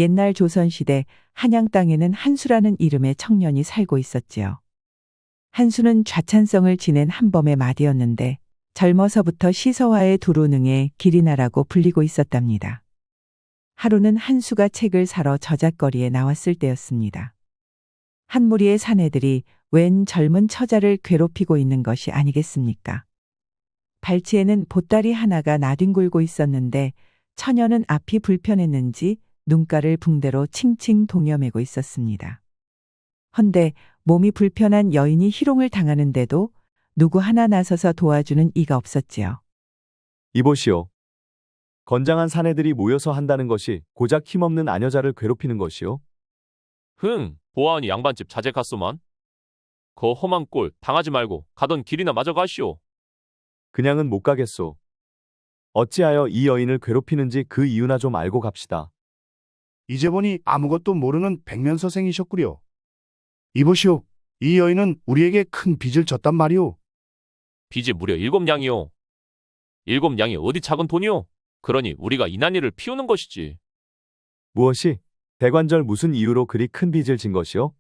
옛날 조선시대 한양 땅에는 한수라는 이름의 청년이 살고 있었지요. 한수는 좌찬성을 지낸 한범의 맏이었는데 젊어서부터 시서와의 두루능에 기리나라고 불리고 있었답니다. 하루는 한수가 책을 사러 저잣거리에 나왔을 때였습니다. 한 무리의 사내들이 웬 젊은 처자를 괴롭히고 있는 것이 아니겠습니까? 발치에는 보따리 하나가 나뒹굴고 있었는데 처녀는 앞이 불편했는지 눈가를 붕대로 칭칭 동여매고 있었습니다. 헌데 몸이 불편한 여인이 희롱을 당하는데도 누구 하나 나서서 도와주는 이가 없었지요. 이보시오. 건장한 사내들이 모여서 한다는 것이 고작 힘없는 아녀자를 괴롭히는 것이오. 보아하니 양반집 자제 갔소만. 거 험한 꼴 당하지 말고 가던 길이나 마저 가시오. 그냥은 못 가겠소. 어찌하여 이 여인을 괴롭히는지 그 이유나 좀 알고 갑시다. 이제 보니 아무것도 모르는 백면서생이셨구려. 이보시오. 이 여인은 우리에게 큰 빚을 졌단 말이오. 빚이 무려 7냥이오. 7냥이 어디 작은 돈이오. 그러니 우리가 이 난리를 피우는 것이지. 무엇이? 대관절 무슨 이유로 그리 큰 빚을 진 것이오?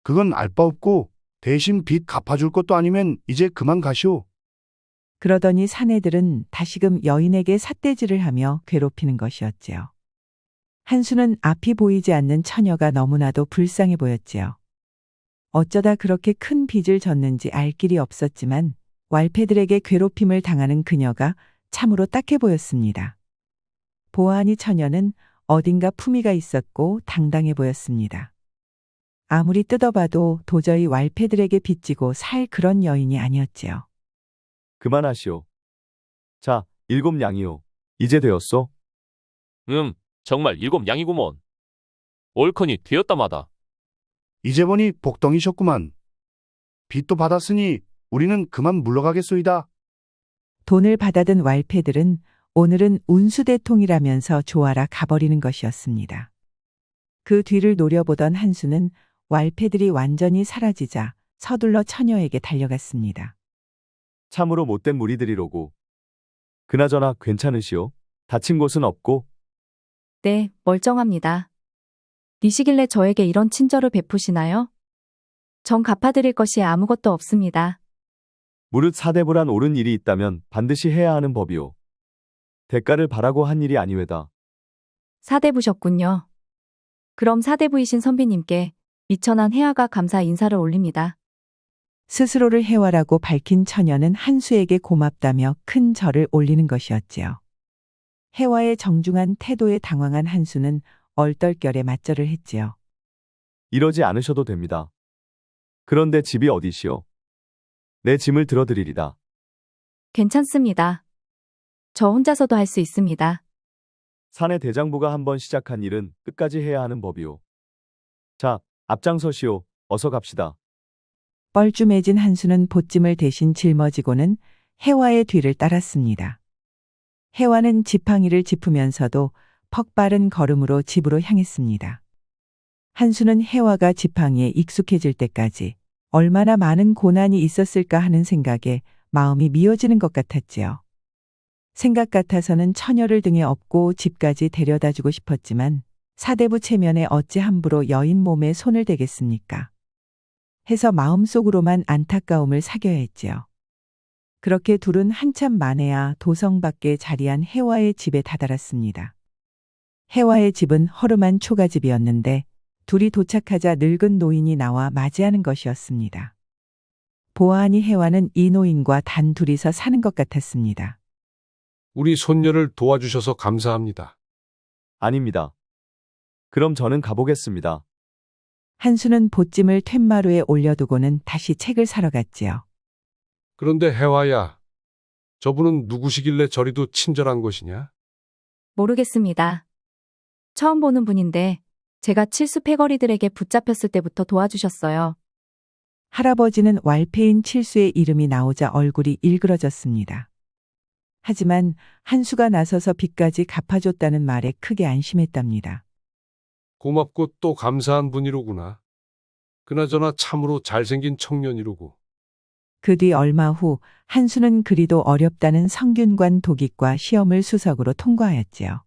그건 알 바 없고 대신 빚 갚아줄 것도 아니면 이제 그만 가시오. 그러더니 사내들은 다시금 여인에게 삿대질을 하며 괴롭히는 것이었지요. 한수는 앞이 보이지 않는 처녀가 너무나도 불쌍해 보였지요. 어쩌다 그렇게 큰 빚을 졌는지 알 길이 없었지만 왈패들에게 괴롭힘을 당하는 그녀가 참으로 딱해 보였습니다. 보아하니 처녀는 어딘가 품위가 있었고 당당해 보였습니다. 아무리 뜯어봐도 도저히 왈패들에게 빚지고 살 그런 여인이 아니었지요. 그만하시오. 자, 7냥이오. 이제 되었소? 정말 7냥이구먼. 옳거니 되었다마다. 이제 보니 복덩이셨구만. 빚도 받았으니 우리는 그만 물러가겠소이다. 돈을 받아든 왈패들은 오늘은 운수대통이라면서 조아라 가버리는 것이었습니다. 그 뒤를 노려보던 한수는 왈패들이 완전히 사라지자 서둘러 처녀에게 달려갔습니다. 참으로 못된 무리들이로구. 그나저나 괜찮으시오? 다친 곳은 없고? 네, 멀쩡합니다. 니시길래 저에게 이런 친절을 베푸시나요? 전 갚아드릴 것이 아무것도 없습니다. 무릇 사대부란 옳은 일이 있다면 반드시 해야 하는 법이오. 대가를 바라고 한 일이 아니외다. 사대부셨군요. 그럼 사대부이신 선비님께 미천한 해아가 감사 인사를 올립니다. 스스로를 해와라고 밝힌 처녀는 한수에게 고맙다며 큰 절을 올리는 것이었지요. 해와의 정중한 태도에 당황한 한수는 얼떨결에 맞절을 했지요. 이러지 않으셔도 됩니다. 그런데 집이 어디시오? 내 짐을 들어드리리다. 괜찮습니다. 저 혼자서도 할 수 있습니다. 사내 대장부가 한번 시작한 일은 끝까지 해야 하는 법이오. 자, 앞장서시오. 어서 갑시다. 뻘쭘해진 한수는 보찜을 대신 짊어지고는 해와의 뒤를 따랐습니다. 해와는 지팡이를 짚으면서도 퍽바른 걸음으로 집으로 향했습니다. 한수는 해와가 지팡이에 익숙해질 때까지 얼마나 많은 고난이 있었을까 하는 생각에 마음이 미어지는 것 같았지요. 생각 같아서는 처녀를 등에 업고 집까지 데려다주고 싶었지만 사대부 체면에 어찌 함부로 여인 몸에 손을 대겠습니까? 해서 마음속으로만 안타까움을 사겨야 했지요. 그렇게 둘은 한참 만에야 도성 밖에 자리한 해와의 집에 다다랐습니다. 해와의 집은 허름한 초가집이었는데 둘이 도착하자 늙은 노인이 나와 맞이하는 것이었습니다. 보아하니 해와는 이 노인과 단 둘이서 사는 것 같았습니다. 우리 손녀를 도와주셔서 감사합니다. 아닙니다. 그럼 저는 가보겠습니다. 한수는 보찜을 툇마루에 올려두고는 다시 책을 사러 갔지요. 그런데 해화야, 저분은 누구시길래 저리도 친절한 것이냐? 모르겠습니다. 처음 보는 분인데 제가 칠수 패거리들에게 붙잡혔을 때부터 도와주셨어요. 할아버지는 왈패인 칠수의 이름이 나오자 얼굴이 일그러졌습니다. 하지만 한수가 나서서 빚까지 갚아줬다는 말에 크게 안심했답니다. 고맙고 또 감사한 분이로구나. 그나저나 참으로 잘생긴 청년이로구. 그 뒤 얼마 후 한수는 그리도 어렵다는 성균관 도기과 시험을 수석으로 통과하였지요.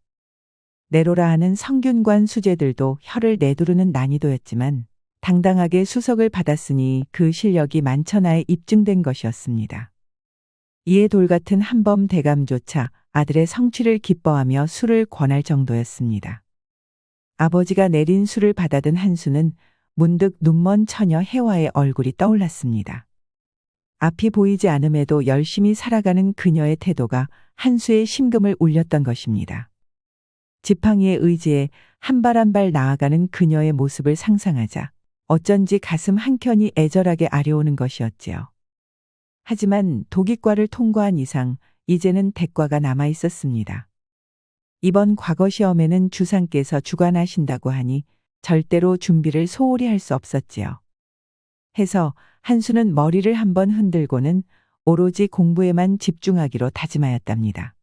내로라 하는 성균관 수재들도 혀를 내두르는 난이도였지만 당당하게 수석을 받았으니 그 실력이 만천하에 입증된 것이었습니다. 이에 돌같은 한범 대감조차 아들의 성취를 기뻐하며 술을 권할 정도였습니다. 아버지가 내린 술을 받아든 한수는 문득 눈먼 처녀 혜화의 얼굴이 떠올랐습니다. 앞이 보이지 않음에도 열심히 살아가는 그녀의 태도가 한수의 심금을 울렸던 것입니다. 지팡이의 의지에 한 발 한 발 나아가는 그녀의 모습을 상상하자 어쩐지 가슴 한켠이 애절하게 아려오는 것이었지요. 하지만 도기과를 통과한 이상 이제는 대과가 남아 있었습니다. 이번 과거 시험에는 주상께서 주관하신다고 하니 절대로 준비를 소홀히 할 수 없었지요. 해서 한수는 머리를 한번 흔들고는 오로지 공부에만 집중하기로 다짐하였답니다.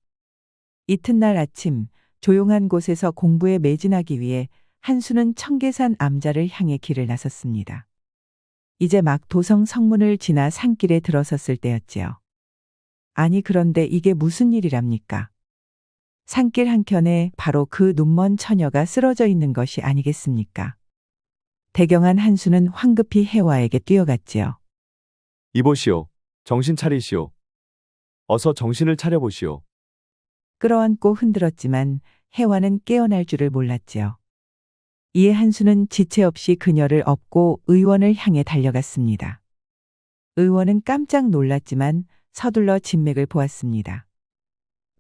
이튿날 아침 조용한 곳에서 공부에 매진하기 위해 한수는 청계산 암자를 향해 길을 나섰습니다. 이제 막 도성 성문을 지나 산길에 들어섰을 때였지요. 아니 그런데 이게 무슨 일이랍니까? 산길 한켠에 바로 그 눈먼 처녀가 쓰러져 있는 것이 아니겠습니까? 대경한 한수는 황급히 혜화에게 뛰어갔지요. 이보시오. 정신 차리시오. 어서 정신을 차려보시오. 끌어안고 흔들었지만 혜화는 깨어날 줄을 몰랐지요. 이에 한수는 지체 없이 그녀를 업고 의원을 향해 달려갔습니다. 의원은 깜짝 놀랐지만 서둘러 진맥을 보았습니다.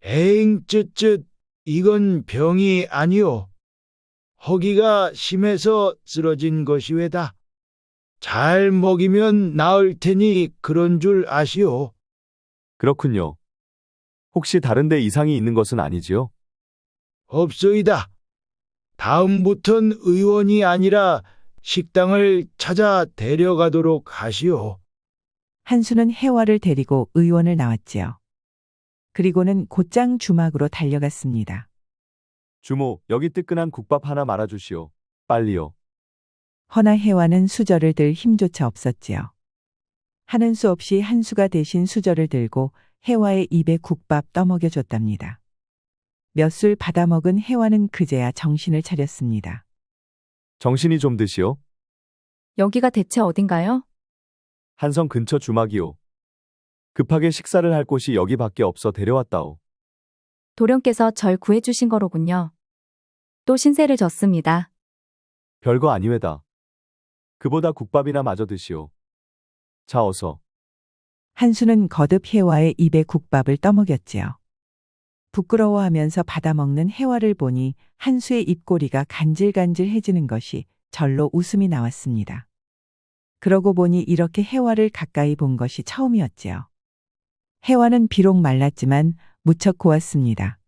에잉, 쯧쯧, 이건 병이 아니오. 허기가 심해서 쓰러진 것이외다. 잘 먹이면 나을 테니 그런 줄 아시오. 그렇군요. 혹시 다른 데 이상이 있는 것은 아니지요? 없소이다. 다음부턴 의원이 아니라 식당을 찾아 데려가도록 하시오. 한수는 혜화를 데리고 의원을 나왔지요. 그리고는 곧장 주막으로 달려갔습니다. 주모, 여기 뜨끈한 국밥 하나 말아주시오. 빨리요. 허나 혜화는 수저를 들 힘조차 없었지요. 하는 수 없이 한수가 대신 수저를 들고 혜화의 입에 국밥 떠먹여줬답니다. 몇 술 받아먹은 혜화는 그제야 정신을 차렸습니다. 정신이 좀 드시오. 여기가 대체 어딘가요? 한성 근처 주막이오. 급하게 식사를 할 곳이 여기밖에 없어 데려왔다오. 도령께서 절 구해주신 거로군요. 또 신세를 졌습니다. 별거 아니외다. 그보다 국밥이나 마저 드시오. 자, 어서. 한수는 거듭 혜화의 입에 국밥을 떠먹였지요. 부끄러워하면서 받아먹는 혜화를 보니 한수의 입꼬리가 간질간질해지는 것이 절로 웃음이 나왔습니다. 그러고 보니 이렇게 혜화를 가까이 본 것이 처음이었지요. 혜화는 비록 말랐지만 무척 고왔습니다.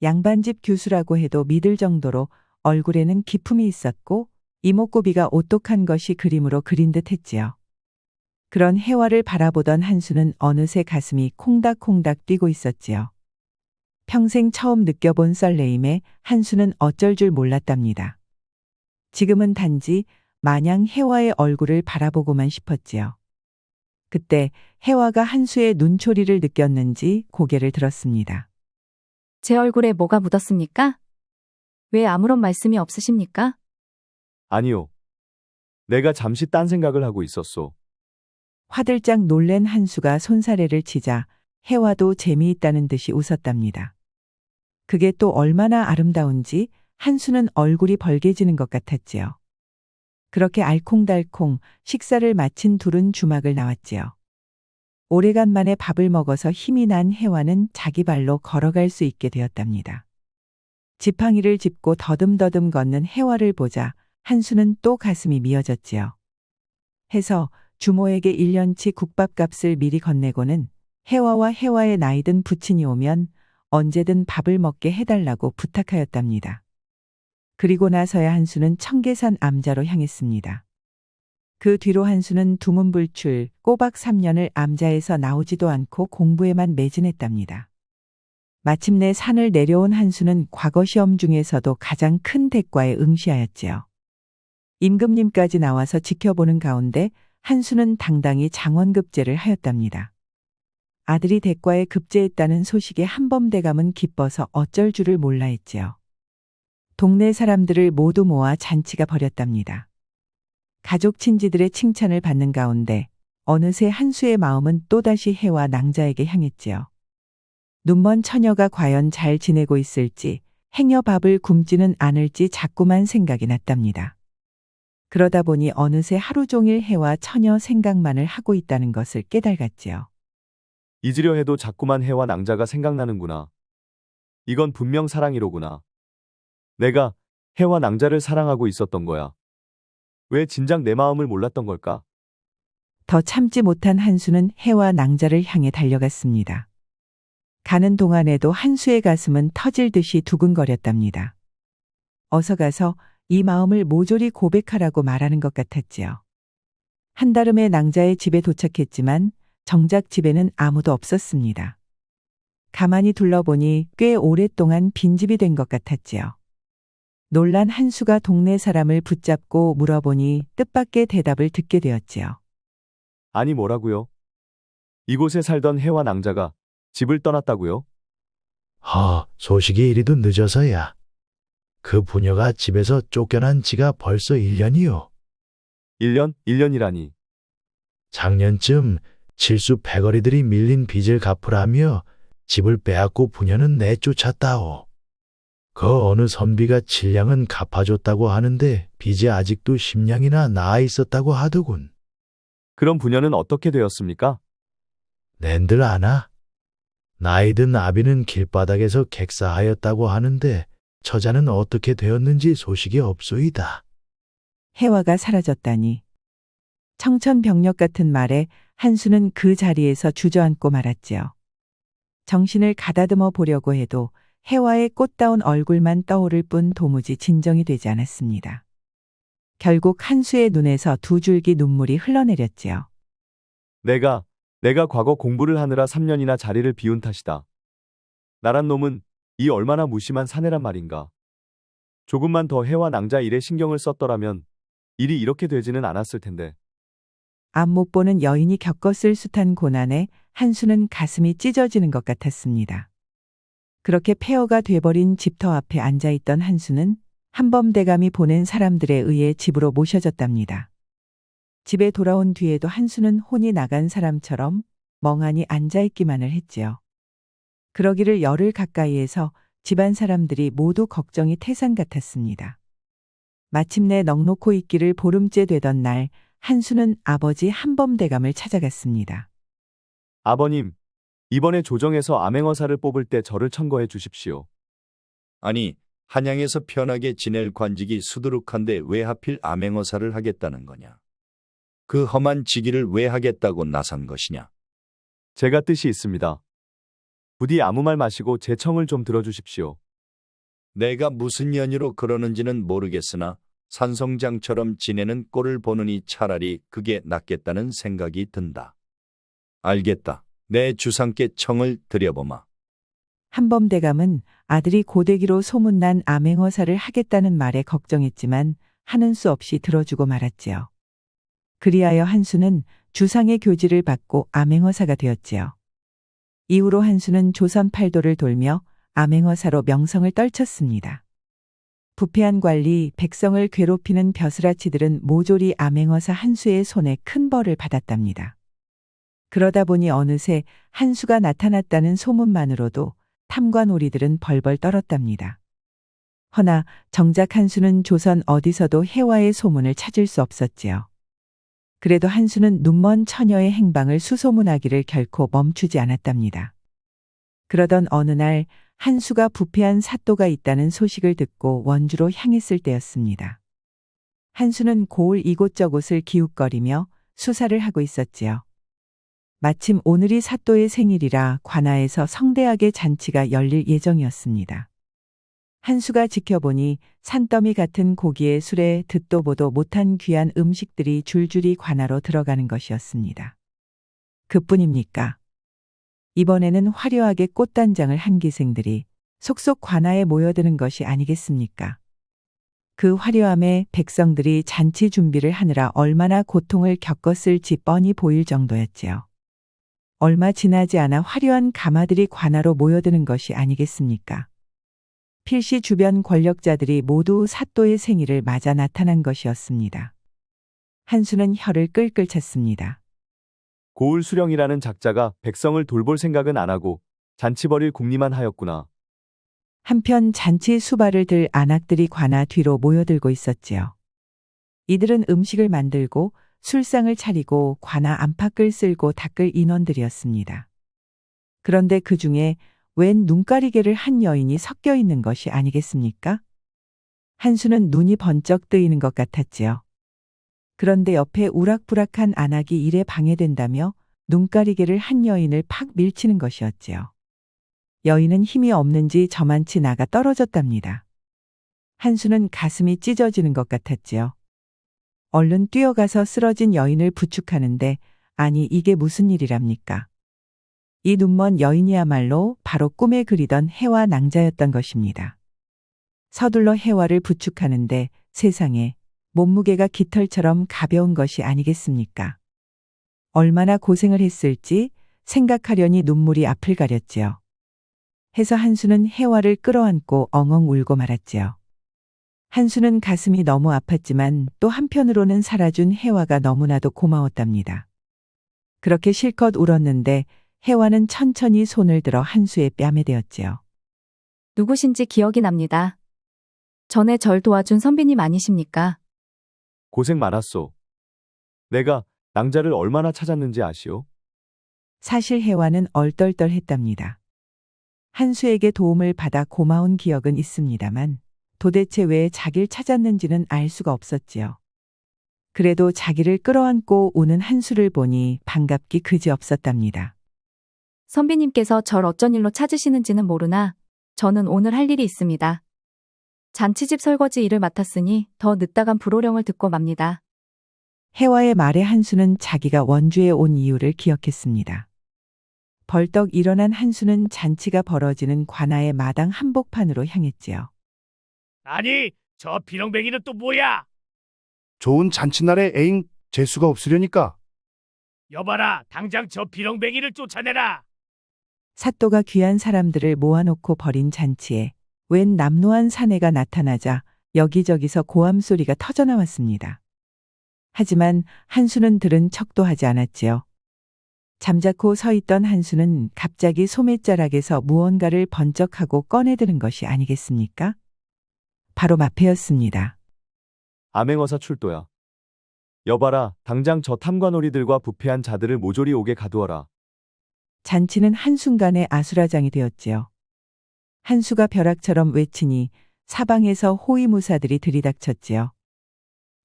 양반집 교수라고 해도 믿을 정도로 얼굴에는 기품이 있었고 이목구비가 오똑한 것이 그림으로 그린 듯 했지요. 그런 혜화를 바라보던 한수는 어느새 가슴이 콩닥콩닥 뛰고 있었지요. 평생 처음 느껴본 설레임에 한수는 어쩔 줄 몰랐답니다. 지금은 단지 마냥 혜화의 얼굴을 바라보고만 싶었지요. 그때 혜화가 한수의 눈초리를 느꼈는지 고개를 들었습니다. 제 얼굴에 뭐가 묻었습니까? 왜 아무런 말씀이 없으십니까? 아니요. 내가 잠시 딴 생각을 하고 있었소. 화들짝 놀란 한수가 손사래를 치자 혜화도 재미있다는 듯이 웃었답니다. 그게 또 얼마나 아름다운지 한수는 얼굴이 벌개지는 것 같았지요. 그렇게 알콩달콩 식사를 마친 둘은 주막을 나왔지요. 오래간만에 밥을 먹어서 힘이 난 혜화는 자기 발로 걸어갈 수 있게 되었답니다. 지팡이를 짚고 더듬더듬 걷는 혜화를 보자 한수는 또 가슴이 미어졌지요. 해서 주모에게 1년치 국밥값을 미리 건네고는 혜화와 혜화의 나이든 부친이 오면 언제든 밥을 먹게 해달라고 부탁하였답니다. 그리고 나서야 한수는 청계산 암자로 향했습니다. 그 뒤로 한수는 두문불출 꼬박 3년을 암자에서 나오지도 않고 공부에만 매진했답니다. 마침내 산을 내려온 한수는 과거 시험 중에서도 가장 큰 대과에 응시하였지요. 임금님까지 나와서 지켜보는 가운데 한수는 당당히 장원급제를 하였답니다. 아들이 대과에 급제했다는 소식에 한범대감은 기뻐서 어쩔 줄을 몰라 했지요. 동네 사람들을 모두 모아 잔치가 벌였답니다. 가족 친지들의 칭찬을 받는 가운데 어느새 한수의 마음은 또다시 해와 낭자에게 향했지요. 눈먼 처녀가 과연 잘 지내고 있을지, 행여 밥을 굶지는 않을지 자꾸만 생각이 났답니다. 그러다 보니 어느새 하루 종일 해와 처녀 생각만을 하고 있다는 것을 깨달았지요. 잊으려 해도 자꾸만 해와 낭자가 생각나는구나. 이건 분명 사랑이로구나. 내가 해와 낭자를 사랑하고 있었던 거야. 왜 진작 내 마음을 몰랐던 걸까? 더 참지 못한 한수는 해와 낭자를 향해 달려갔습니다. 가는 동안에도 한수의 가슴은 터질 듯이 두근거렸답니다. 어서 가서 이 마음을 모조리 고백하라고 말하는 것 같았지요. 한달음에 낭자의 집에 도착했지만 정작 집에는 아무도 없었습니다. 가만히 둘러보니 꽤 오랫동안 빈집이 된 것 같았지요. 놀란 한수가 동네 사람을 붙잡고 물어보니 뜻밖의 대답을 듣게 되었지요. 아니 뭐라고요? 이곳에 살던 해와 낭자가 집을 떠났다고요? 소식이 이리도 늦어서야. 그 부녀가 집에서 쫓겨난 지가 벌써 1년이요. 1년? 1년이라니. 작년쯤 칠수 패거리들이 밀린 빚을 갚으라며 집을 빼앗고 부녀는 내쫓았다오. 그 어느 선비가 7냥은 갚아줬다고 하는데 빚이 아직도 10냥이나 나아 있었다고 하더군. 그럼 부녀는 어떻게 되었습니까? 낸들 아나? 나이든 아비는 길바닥에서 객사하였다고 하는데 처자는 어떻게 되었는지 소식이 없소이다. 해화가 사라졌다니. 청천벽력 같은 말에 한수는 그 자리에서 주저앉고 말았지요. 정신을 가다듬어 보려고 해도 해화의 꽃다운 얼굴만 떠오를 뿐 도무지 진정이 되지 않았습니다. 결국 한수의 눈에서 두 줄기 눈물이 흘러내렸지요. 내가 과거 공부를 하느라 3년이나 자리를 비운 탓이다. 나란 놈은 이 얼마나 무심한 사내란 말인가. 조금만 더 해와 낭자 일에 신경을 썼더라면 일이 이렇게 되지는 않았을 텐데. 앞 못 보는 여인이 겪었을 숱한 고난에 한수는 가슴이 찢어지는 것 같았습니다. 그렇게 폐허가 돼버린 집터 앞에 앉아있던 한수는 한범대감이 보낸 사람들에 의해 집으로 모셔졌답니다. 집에 돌아온 뒤에도 한수는 혼이 나간 사람처럼 멍하니 앉아있기만을 했지요. 그러기를 열흘 가까이에서 집안 사람들이 모두 걱정이 태산 같았습니다. 마침내 넋놓고 있기를 보름째 되던 날 한수는 아버지 한범대감을 찾아갔습니다. 아버님, 이번에 조정에서 암행어사를 뽑을 때 저를 천거해 주십시오. 아니, 한양에서 편하게 지낼 관직이 수두룩한데 왜 하필 암행어사를 하겠다는 거냐? 그 험한 직위를 왜 하겠다고 나선 것이냐? 제가 뜻이 있습니다. 부디 아무 말 마시고 제 청을 좀 들어주십시오. 내가 무슨 연유로 그러는지는 모르겠으나 산성장처럼 지내는 꼴을 보느니 차라리 그게 낫겠다는 생각이 든다. 알겠다. 내 주상께 청을 드려보마. 한범대감은 아들이 고데기로 소문난 암행어사를 하겠다는 말에 걱정했지만 하는 수 없이 들어주고 말았지요. 그리하여 한수는 주상의 교지를 받고 암행어사가 되었지요. 이후로 한수는 조선 팔도를 돌며 암행어사로 명성을 떨쳤습니다. 부패한 관리, 백성을 괴롭히는 벼슬아치들은 모조리 암행어사 한수의 손에 큰 벌을 받았답니다. 그러다 보니 어느새 한수가 나타났다는 소문만으로도 탐관오리들은 벌벌 떨었답니다. 허나 정작 한수는 조선 어디서도 해와의 소문을 찾을 수 없었지요. 그래도 한수는 눈먼 처녀의 행방을 수소문하기를 결코 멈추지 않았답니다. 그러던 어느 날 한수가 부패한 사또가 있다는 소식을 듣고 원주로 향했을 때였습니다. 한수는 고을 이곳저곳을 기웃거리며 수사를 하고 있었지요. 마침 오늘이 사또의 생일이라 관아에서 성대하게 잔치가 열릴 예정이었습니다. 한수가 지켜보니 산더미 같은 고기에 술에 듣도 보도 못한 귀한 음식들이 줄줄이 관아로 들어가는 것이었습니다. 그뿐입니까? 이번에는 화려하게 꽃단장을 한 기생들이 속속 관아에 모여드는 것이 아니겠습니까? 그 화려함에 백성들이 잔치 준비를 하느라 얼마나 고통을 겪었을지 뻔히 보일 정도였지요. 얼마 지나지 않아 화려한 가마들이 관아로 모여드는 것이 아니겠습니까? 필시 주변 권력자들이 모두 사또의 생일을 맞아 나타난 것이었습니다. 한수는 혀를 끌끌 찼습니다. 고을 수령이라는 작자가 백성을 돌볼 생각은 안 하고 잔치 벌일 궁리만 하였구나. 한편 잔치 수발을 들 안악들이 관아 뒤로 모여들고 있었지요. 이들은 음식을 만들고 술상을 차리고 관아 안팎을 쓸고 닦을 인원들이었습니다. 그런데 그 중에 웬 눈가리개를 한 여인이 섞여 있는 것이 아니겠습니까? 한수는 눈이 번쩍 뜨이는 것 같았지요. 그런데 옆에 우락부락한 안악이 일에 방해된다며 눈가리개를 한 여인을 팍 밀치는 것이었지요. 여인은 힘이 없는지 저만치 나가 떨어졌답니다. 한수는 가슴이 찢어지는 것 같았지요. 얼른 뛰어가서 쓰러진 여인을 부축하는데 아니 이게 무슨 일이랍니까? 이 눈먼 여인이야말로 바로 꿈에 그리던 해와 낭자였던 것입니다. 서둘러 해와를 부축하는데 세상에 몸무게가 깃털처럼 가벼운 것이 아니겠습니까? 얼마나 고생을 했을지 생각하려니 눈물이 앞을 가렸지요. 해서 한수는 해와를 끌어안고 엉엉 울고 말았지요. 한수는 가슴이 너무 아팠지만 또 한편으로는 살아준 해와가 너무나도 고마웠답니다. 그렇게 실컷 울었는데 해와는 천천히 손을 들어 한수의 뺨에 대었지요. 누구신지 기억이 납니다. 전에 절 도와준 선비님 아니십니까? 고생 많았소. 내가 낭자를 얼마나 찾았는지 아시오? 사실 해와는 얼떨떨했답니다. 한수에게 도움을 받아 고마운 기억은 있습니다만 도대체 왜 자기를 찾았는지는 알 수가 없었지요. 그래도 자기를 끌어안고 우는 한수를 보니 반갑기 그지없었답니다. 선비님께서 절 어쩐 일로 찾으시는지는 모르나 저는 오늘 할 일이 있습니다. 잔치집 설거지 일을 맡았으니 더 늦다간 불호령을 듣고 맙니다. 해와의 말에 한수는 자기가 원주에 온 이유를 기억했습니다. 벌떡 일어난 한수는 잔치가 벌어지는 관아의 마당 한복판으로 향했지요. 아니, 저 비렁뱅이는 또 뭐야? 좋은 잔칫날에 애인 재수가 없으려니까. 여봐라, 당장 저 비렁뱅이를 쫓아내라. 사또가 귀한 사람들을 모아놓고 벌인 잔치에 웬 남노한 사내가 나타나자 여기저기서 고함 소리가 터져나왔습니다. 하지만 한수는 들은 척도 하지 않았지요. 잠자코 서 있던 한수는 갑자기 소매자락에서 무언가를 번쩍하고 꺼내드는 것이 아니겠습니까? 바로 마패였습니다. 암행어사 출도야. 여봐라, 당장 저 탐관오리들과 부패한 자들을 모조리 오게 가두어라. 잔치는 한순간에 아수라장이 되었지요. 한수가 벼락처럼 외치니 사방에서 호위무사들이 들이닥쳤지요.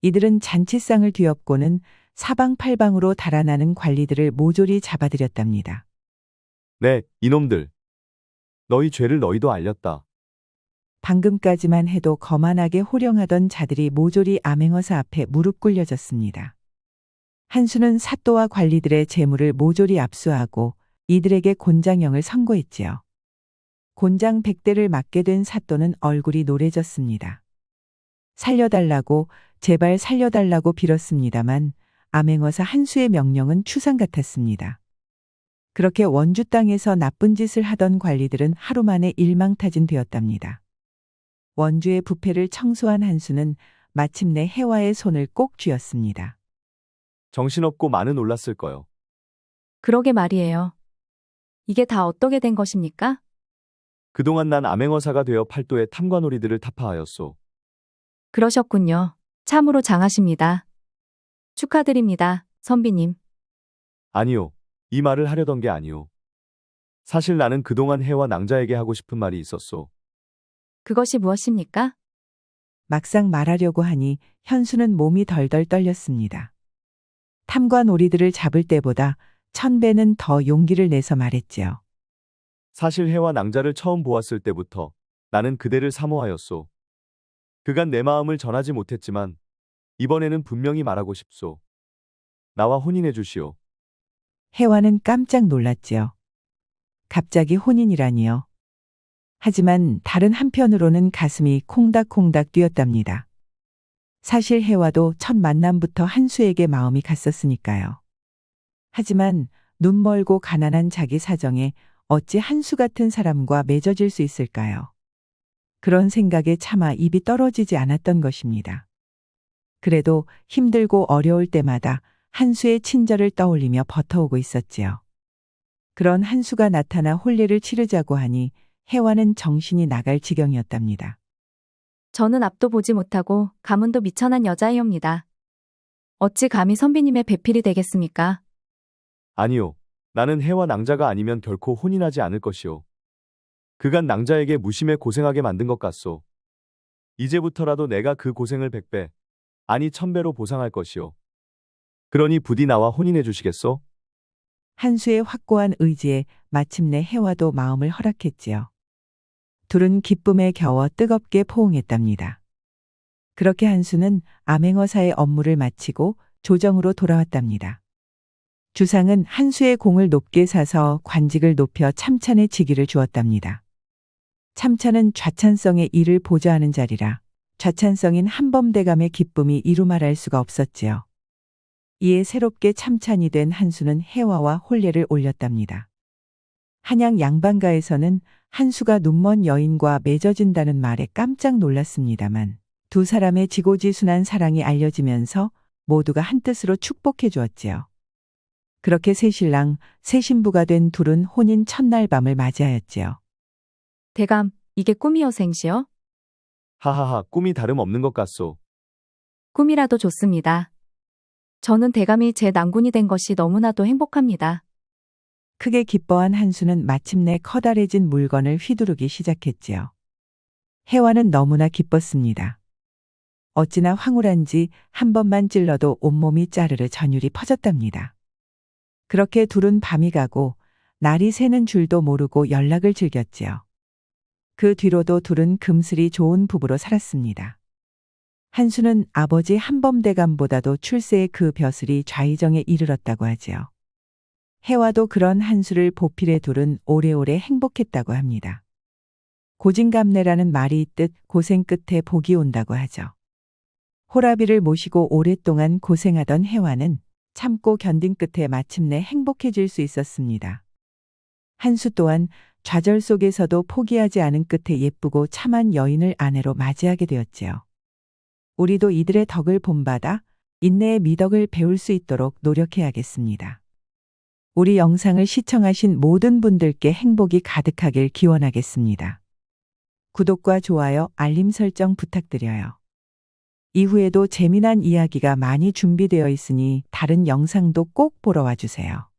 이들은 잔치상을 뒤엎고는 사방팔방으로 달아나는 관리들을 모조리 잡아들였답니다. 네, 이놈들. 너희 죄를 너희도 알렸다. 방금까지만 해도 거만하게 호령하던 자들이 모조리 암행어사 앞에 무릎 꿇려졌습니다. 한수는 사또와 관리들의 재물을 모조리 압수하고 이들에게 곤장형을 선고했지요. 곤장 100대를 맞게 된 사또는 얼굴이 노래졌습니다. 살려달라고 제발 살려달라고 빌었습니다만 암행어사 한수의 명령은 추상 같았습니다. 그렇게 원주 땅에서 나쁜 짓을 하던 관리들은 하루 만에 일망타진되었답니다. 원주의 부패를 청소한 한수는 마침내 해와의 손을 꼭 쥐었습니다. 정신없고 많은 놀랐을 거요. 그러게 말이에요. 이게 다 어떻게 된 것입니까? 그동안 난 암행어사가 되어 팔도의 탐관오리들을 타파하였소. 그러셨군요. 참으로 장하십니다. 축하드립니다, 선비님. 아니요. 이 말을 하려던 게 아니오. 사실 나는 그동안 해와 낭자에게 하고 싶은 말이 있었소. 그것이 무엇입니까? 막상 말하려고 하니 현수는 몸이 덜덜 떨렸습니다. 탐관오리들을 잡을 때보다 1000배는 더 용기를 내서 말했지요. 사실 해와 낭자를 처음 보았을 때부터 나는 그대를 사모하였소. 그간 내 마음을 전하지 못했지만 이번에는 분명히 말하고 싶소. 나와 혼인해 주시오. 해와는 깜짝 놀랐지요. 갑자기 혼인이라니요. 하지만 다른 한편으로는 가슴이 콩닥콩닥 뛰었답니다. 사실 해와도 첫 만남부터 한수에게 마음이 갔었으니까요. 하지만 눈멀고 가난한 자기 사정에 어찌 한수 같은 사람과 맺어질 수 있을까요? 그런 생각에 차마 입이 떨어지지 않았던 것입니다. 그래도 힘들고 어려울 때마다 한수의 친절을 떠올리며 버텨오고 있었지요. 그런 한수가 나타나 혼례를 치르자고 하니 혜화는 정신이 나갈 지경이었답니다. 저는 앞도 보지 못하고 가문도 미천한 여자이옵니다. 어찌 감히 선비님의 배필이 되겠습니까? 아니요. 나는 해와 낭자가 아니면 결코 혼인하지 않을 것이오. 그간 낭자에게 무심해 고생하게 만든 것 같소. 이제부터라도 내가 그 고생을 100배, 아니 1000배로 보상할 것이오. 그러니 부디 나와 혼인해 주시겠소? 한수의 확고한 의지에 마침내 혜화도 마음을 허락했지요. 둘은 기쁨에 겨워 뜨겁게 포옹했답니다. 그렇게 한수는 암행어사의 업무를 마치고 조정으로 돌아왔답니다. 주상은 한수의 공을 높게 사서 관직을 높여 참찬의 직위를 주었답니다. 참찬은 좌찬성의 일을 보좌하는 자리라 좌찬성인 한범대감의 기쁨이 이루 말할 수가 없었지요. 이에 새롭게 참찬이 된 한수는 혜화와 혼례를 올렸답니다. 한양 양반가에서는 한수가 눈먼 여인과 맺어진다는 말에 깜짝 놀랐습니다만 두 사람의 지고지순한 사랑이 알려지면서 모두가 한뜻으로 축복해 주었지요. 그렇게 새신랑, 새신부가 된 둘은 혼인 첫날 밤을 맞이하였지요. 대감, 이게 꿈이요 생시요? 하하하, 꿈이 다름없는 것 같소. 꿈이라도 좋습니다. 저는 대감이 제 낭군이 된 것이 너무나도 행복합니다. 크게 기뻐한 한수는 마침내 커다래진 물건을 휘두르기 시작했지요. 혜화는 너무나 기뻤습니다. 어찌나 황홀한지 한 번만 찔러도 온몸이 짜르르 전율이 퍼졌답니다. 그렇게 둘은 밤이 가고 날이 새는 줄도 모르고 연락을 즐겼지요. 그 뒤로도 둘은 금슬이 좋은 부부로 살았습니다. 한수는 아버지 한범대감보다도 출세의 그 벼슬이 좌의정에 이르렀다고 하지요. 혜화도 그런 한수를 보필해 둘은 오래오래 행복했다고 합니다. 고진감래라는 말이 있듯 고생 끝에 복이 온다고 하죠. 호라비를 모시고 오랫동안 고생하던 혜화는 참고 견딘 끝에 마침내 행복해질 수 있었습니다. 한수 또한 좌절 속에서도 포기하지 않은 끝에 예쁘고 참한 여인을 아내로 맞이하게 되었지요. 우리도 이들의 덕을 본받아 인내의 미덕을 배울 수 있도록 노력해야겠습니다. 우리 영상을 시청하신 모든 분들께 행복이 가득하길 기원하겠습니다. 구독과 좋아요, 알림 설정 부탁드려요. 이후에도 재미난 이야기가 많이 준비되어 있으니 다른 영상도 꼭 보러 와주세요.